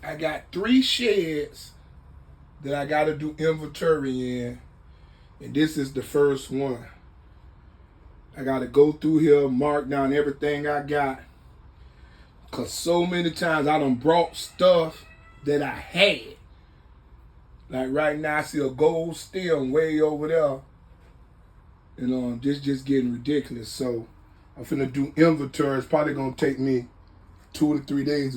I got 3 sheds that I got to do inventory in, and this is the first one. I got to go through here, mark down everything I got, because so many times I done brought stuff that I had. Like right now, I see a gold stem way over there. This just getting ridiculous. So I'm finna do inventory. It's probably gonna take me 2 to 3 days